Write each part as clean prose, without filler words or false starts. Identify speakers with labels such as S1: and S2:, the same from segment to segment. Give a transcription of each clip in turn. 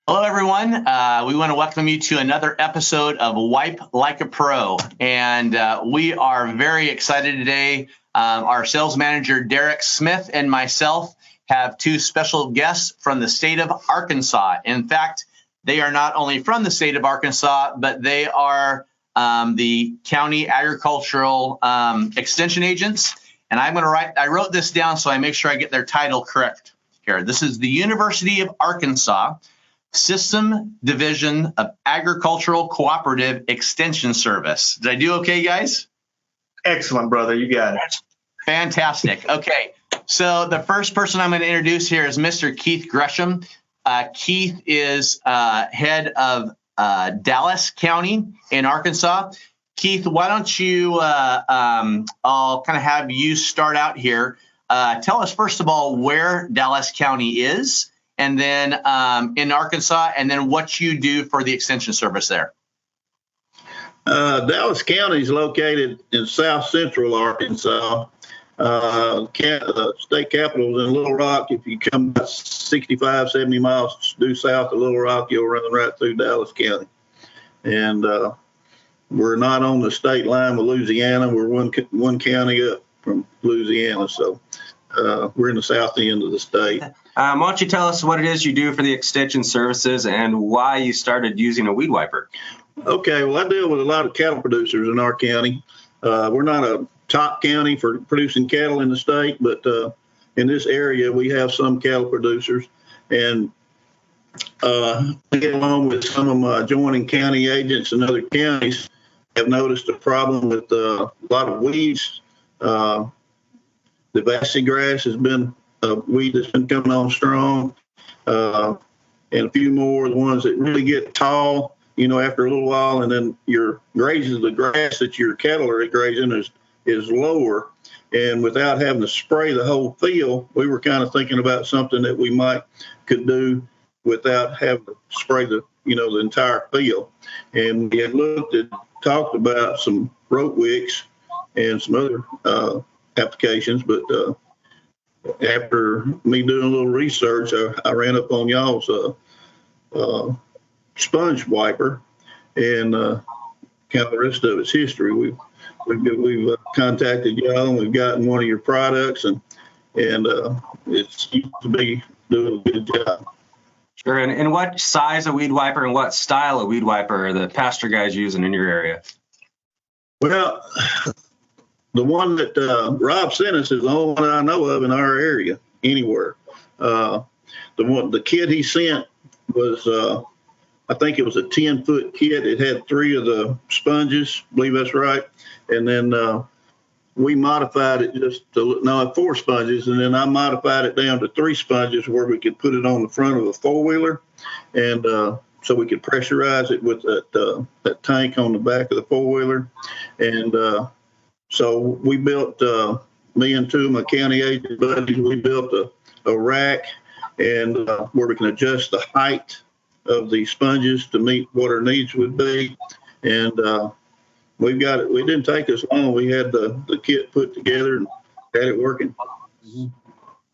S1: Hello, everyone. We want to welcome you to another episode of Wipe Like a Pro. And we are very excited today. Our sales manager, Derek Smith, and myself have two special guests from the state of Arkansas. In fact, they are not only from the state of Arkansas, but they are the county agricultural extension agents. And I wrote this down so I make sure I get their title correct here. This is the University of Arkansas System Division of Agricultural Cooperative Extension Service. Did I do okay, guys?
S2: Excellent, brother. You got it.
S1: Fantastic. Okay. So the first person I'm going to introduce here is Mr. Keith Gresham. Keith is head of Dallas County in Arkansas. Keith, why don't you, I'll kind of have you start out here. Tell us, first of all, where Dallas County is, and then in Arkansas, and then what you do for the extension service there.
S3: Dallas County is located in south central Arkansas. State capital is in Little Rock. If you come about 65, 70 miles due south of Little Rock, you'll run right through Dallas County. And we're not on the state line with Louisiana. We're one county up from Louisiana, so we're in the south end of the state.
S4: Why don't you tell us what it is you do for the extension services and why you started using a weed wiper?
S3: Okay, well, I deal with a lot of cattle producers in our county. We're not a top county for producing cattle in the state, but in this area, we have some cattle producers. And I get along with some of my adjoining county agents in other counties, have noticed a problem with a lot of weeds. The Vassy grass has been a weed that's been coming on strong, and a few more, the ones that really get tall, after a little while, and then the grass that your cattle are grazing is lower. And without having to spray the whole field, we were kind of thinking about something that we could do without having to spray the entire field. And we had talked about some rope wicks and some other applications, but after me doing a little research, I ran up on y'all's sponge wiper, and kind of the rest of it's history. We've contacted y'all, and we've gotten one of your products, and it seems to be doing a good job.
S4: Sure. And what size of weed wiper and what style of weed wiper are the pasture guys using in your area?
S3: Well, the one that Rob sent us is the only one I know of in our area anywhere. The kit he sent was, I think it was a 10-foot kit. It had 3 of the sponges, I believe that's right. And then we modified it I had 4 sponges, and then I modified it down to 3 sponges where we could put it on the front of a 4-wheeler, and so we could pressurize it with that tank on the back of the 4-wheeler. And so we built, me and 2 of my county agent buddies, we built a rack and where we can adjust the height of the sponges to meet what our needs would be. And we've got it. It didn't take us long. We had the kit put together and had it working.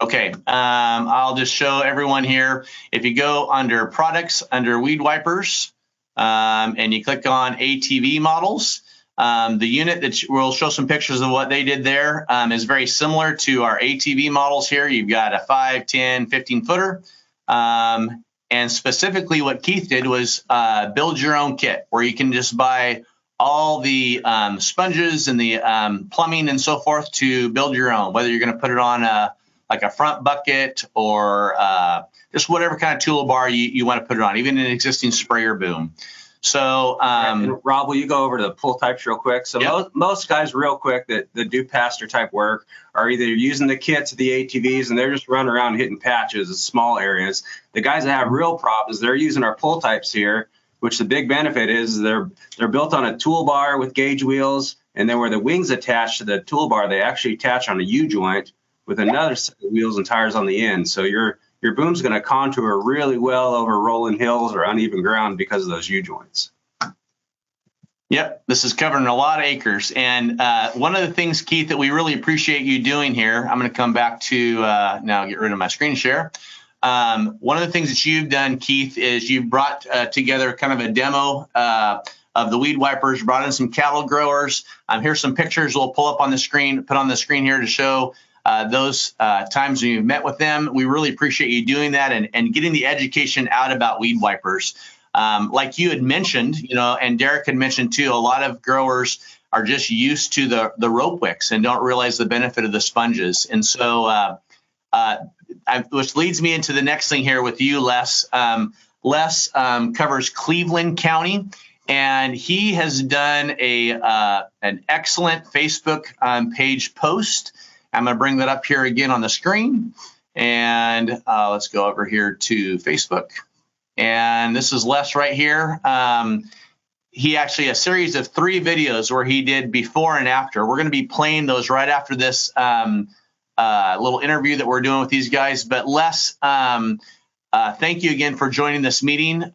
S1: Okay, I'll just show everyone here. If you go under products, under weed wipers, and you click on ATV models, the unit that we'll show some pictures of what they did there is very similar to our ATV models here. You've got a 5, 10, 15 footer. And specifically what Keith did was build your own kit where you can just buy all the sponges and the plumbing and so forth to build your own, whether you're going to put it on like a front bucket or just whatever kind of toolbar you want to put it on, even an existing sprayer boom. So,
S4: Rob, will you go over to the pull types real quick? So
S1: yep.
S4: most guys real quick that do pasture type work are either using the kits, the ATVs, and they're just running around hitting patches in small areas. The guys that have real problems, they're using our pull types here, which the big benefit is they're built on a toolbar with gauge wheels, and then where the wings attach to the toolbar, they actually attach on a U-joint with another set of wheels and tires on the end. So your boom's going to contour really well over rolling hills or uneven ground because of those U-joints.
S1: Yep, this is covering a lot of acres. And one of the things, Keith, that we really appreciate you doing here, I'm going to come back to now get rid of my screen share. One of the things that you've done, Keith, is you've brought together kind of a demo of the weed wipers, brought in some cattle growers. Here's some pictures we'll pull up on the screen, put on the screen here to show those times when you've met with them. We really appreciate you doing that and getting the education out about weed wipers. Like you had mentioned, and Derek had mentioned too, a lot of growers are just used to the rope wicks and don't realize the benefit of the sponges. And so, which leads me into the next thing here with you, Les. Les covers Cleveland County, and he has done an excellent Facebook page post. I'm going to bring that up here again on the screen, and let's go over here to Facebook. And this is Les right here. He actually a series of 3 videos where he did before and after. We're going to be playing those right after this little interview that we're doing with these guys. But Les, thank you again for joining this meeting.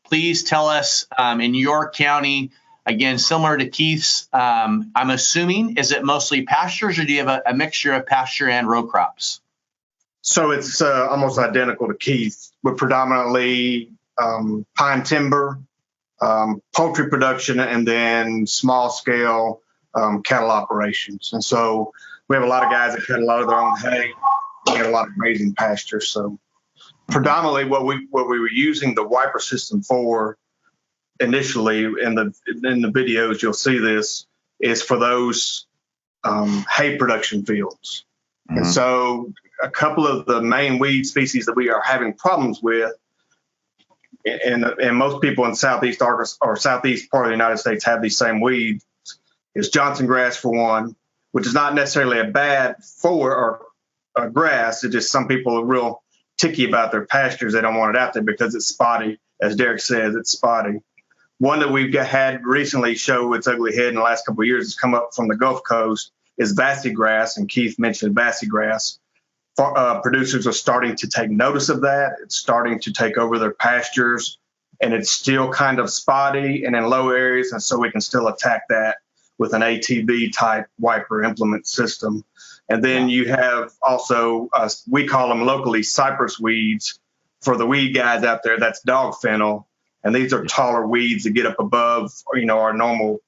S1: Please tell us in your county, again, similar to Keith's, I'm assuming, is it mostly pastures, or do you have a mixture of pasture and row crops?
S2: So it's almost identical to Keith. We're predominantly pine timber, poultry production, and then small scale cattle operations. And so we have a lot of guys that cut a lot of their own hay. We have a lot of grazing pastures. So predominantly what we were using the wiper system for initially in the videos, you'll see this, is for those hay production fields. Mm-hmm. And so a couple of the main weed species that we are having problems with, and most people in Southeast Arkansas or Southeast part of the United States have these same weeds, is Johnson grass for one, which is not necessarily a bad grass. It's just some people are real ticky about their pastures. They don't want it out there because it's spotty. As Derek says, it's spotty. One that we've had recently show its ugly head in the last couple of years has come up from the Gulf Coast is Vassy grass, and Keith mentioned Vassy grass. Producers are starting to take notice of that. It's starting to take over their pastures, and it's still kind of spotty and in low areas, and so we can still attack that with an ATV type wiper implement system. And then you have also, we call them locally cypress weeds for the weed guys out there. That's dog fennel, and these are taller weeds that get up above, our normal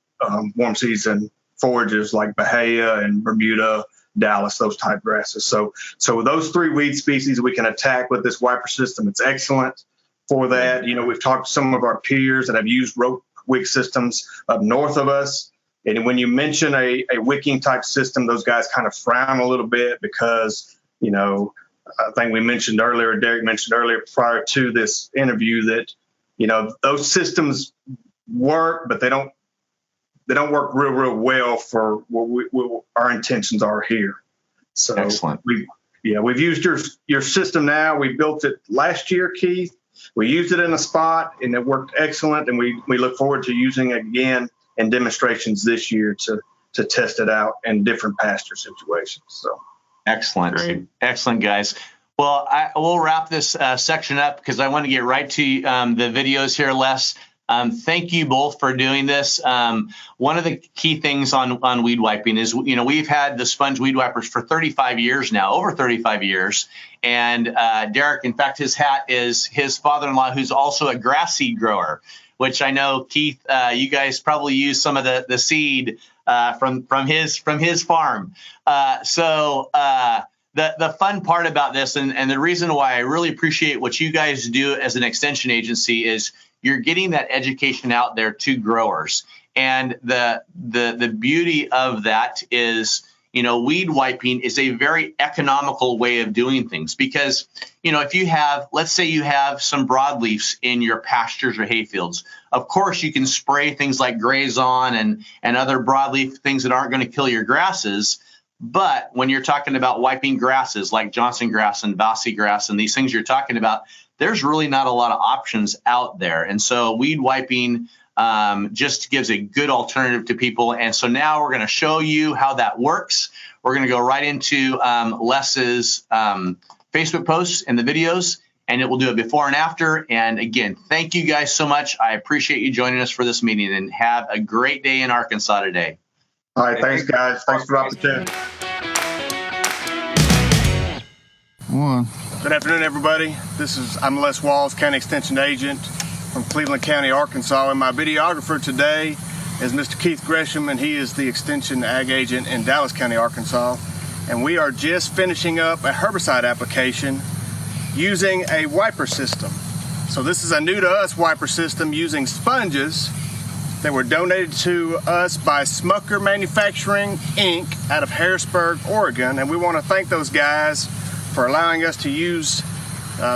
S2: warm season forages like Bahia and Bermuda, Dallas, those type grasses. So those 3 weed species we can attack with this wiper system. It's excellent for that. We've talked to some of our peers that have used rope wick systems up north of us. And when you mention a wicking type system, those guys kind of frown a little bit because, I think we mentioned earlier, Derek mentioned earlier prior to this interview that, those systems work, but they don't work real well for what our intentions are here. So
S1: excellent.
S2: We've used your system now. We built it last year, Keith. We used it in a spot and it worked excellent. And we look forward to using it again in demonstrations this year to test it out in different pasture situations. So
S1: excellent.
S2: Great.
S1: Excellent, guys. Well, we'll wrap this section up because I want to get right to the videos here, Les. Thank you both for doing this. One of the key things on weed wiping is, we've had the sponge weed wipers for 35 years now, over 35 years. And Derek, in fact, his hat is his father-in-law, who's also a grass seed grower, which I know, Keith, you guys probably use some of the seed from his farm. So the fun part about this, and the reason why I really appreciate what you guys do as an extension agency is you're getting that education out there to growers. And the beauty of that is, weed wiping is a very economical way of doing things because, if you have, let's say you have some broadleafs in your pastures or hayfields, of course you can spray things like Grazon and other broadleaf things that aren't going to kill your grasses. But when you're talking about wiping grasses like Johnson grass and Vassy grass and these things you're talking about, there's really not a lot of options out there. And so weed wiping just gives a good alternative to people. And so now we're going to show you how that works. We're going to go right into Les's Facebook posts and the videos, and it will do a before and after. And again, thank you guys so much. I appreciate you joining us for this meeting, and have a great day in Arkansas today.
S2: All right. Thanks, guys. Thanks for the opportunity.
S5: One. Good afternoon, everybody. I'm Les Walz, County Extension Agent from Cleveland County, Arkansas, and my videographer today is Mr. Keith Gresham, and he is the Extension Ag Agent in Dallas County, Arkansas. And we are just finishing up a herbicide application using a wiper system. So this is a new to us wiper system using sponges that were donated to us by Smucker Manufacturing, Inc. out of Harrisburg, Oregon. And we want to thank those guys for allowing us to use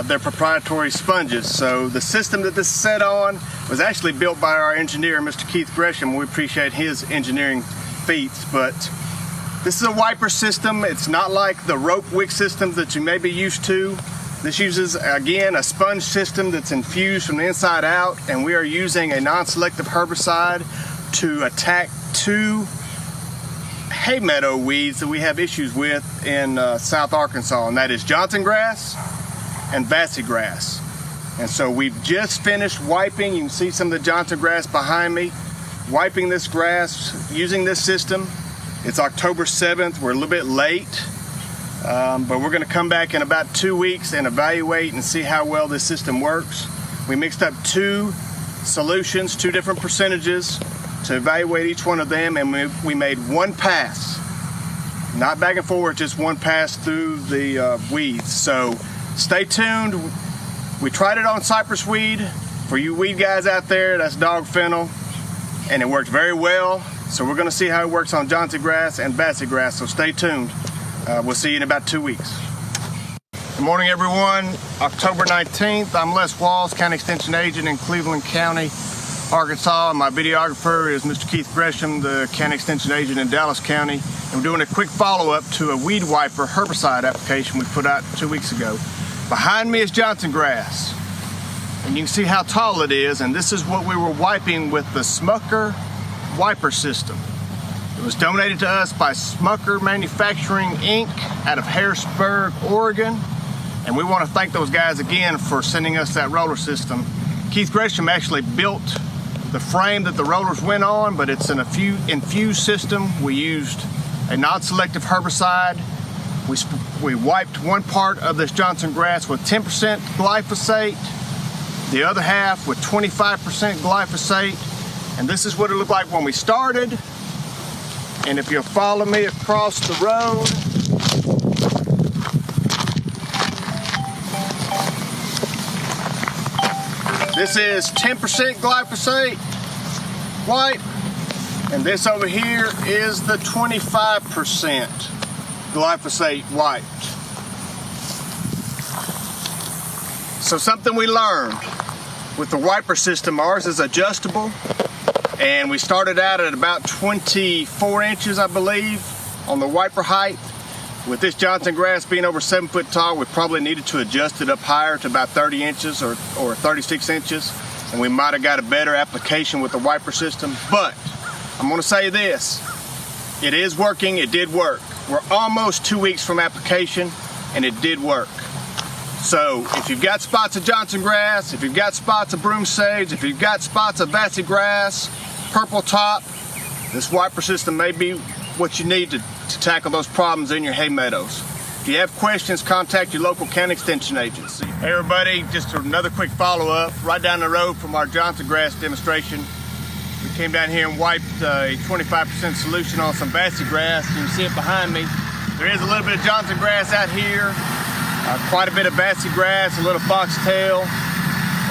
S5: their proprietary sponges. So the system that this is set on was actually built by our engineer, Mr. Keith Gresham. We appreciate his engineering feats, but this is a wiper system. It's not like the rope wick systems that you may be used to. This uses, again, a sponge system that's infused from the inside out, and we are using a non-selective herbicide to attack two hay meadow weeds that we have issues with in South Arkansas, and that is Johnson grass and Vassy grass. And so we've just finished wiping. You can see some of the Johnson grass behind me, wiping this grass using this system. It's October 7th. We're a little bit late, but we're going to come back in about 2 weeks and evaluate and see how well this system works. We mixed up two solutions, two different percentages to evaluate each one of them, and we made one pass, not back and forward, just one pass through the weeds. So stay tuned. We tried it on cypress weed. For you weed guys out there, that's dog fennel, and it worked very well. So we're going to see how it works on Johnson grass and Vassy grass, so stay tuned. We'll see you in about 2 weeks. Good morning, everyone. October 19th, I'm Les Walz, County Extension Agent in Cleveland County, Arkansas. And my videographer is Mr. Keith Gresham, the County Extension Agent in Dallas County. And we're doing a quick follow-up to a weed wiper herbicide application we put out 2 weeks ago. Behind me is Johnson grass, and you can see how tall it is, and this is what we were wiping with the Smucker wiper system. It was donated to us by Smucker Manufacturing, Inc. out of Harrisburg, Oregon, and we want to thank those guys again for sending us that roller system. Keith Gresham actually built the frame that the rollers went on, but it's an infused system. We used a non-selective herbicide. We wiped one part of this Johnson grass with 10% glyphosate, the other half with 25% glyphosate, and this is what it looked like when we started. And if you'll follow me across the road, this is 10% glyphosate wipe, and this over here is the 25% glyphosate wiped. So something we learned with the wiper system, ours is adjustable, and we started out at about 24 inches, I believe, on the wiper height. With this Johnson grass being over 7 foot tall, we probably needed to adjust it up higher to about 30 inches or 36 inches, and we might have got a better application with the wiper system. But I'm going to say this, it is working, it did work. We're almost 2 weeks from application, and it did work. So if you've got spots of Johnson grass, if you've got spots of broom sage, if you've got spots of Vassy grass, purple top, this wiper system may be what you need to tackle those problems in your hay meadows. If you have questions, contact your local county extension agency. Hey everybody, just another quick follow-up. Right down the road from our Johnson grass demonstration, we came down here and wiped a 25% solution on some Vassy grass. You can see it behind me. There is a little bit of Johnson grass out here, quite a bit of Vassy grass, a little foxtail,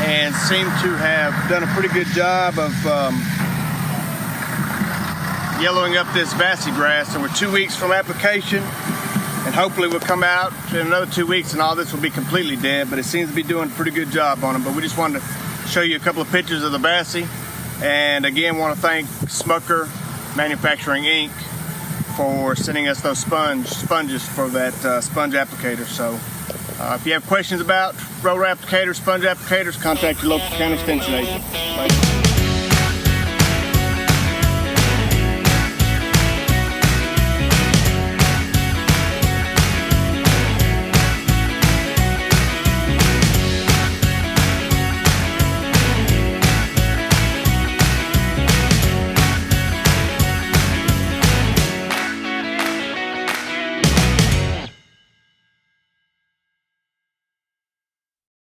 S5: and seem to have done a pretty good job of yellowing up this Vassy grass. So we're 2 weeks from application, and hopefully we'll come out in another 2 weeks and all this will be completely dead, but it seems to be doing a pretty good job on them. But we just wanted to show you a couple of pictures of the Vassy, and again want to thank Smucker Manufacturing, Inc. for sending us those sponges for that sponge applicator. So if you have questions about roller applicators, sponge applicators, contact your local county extension agent. Bye.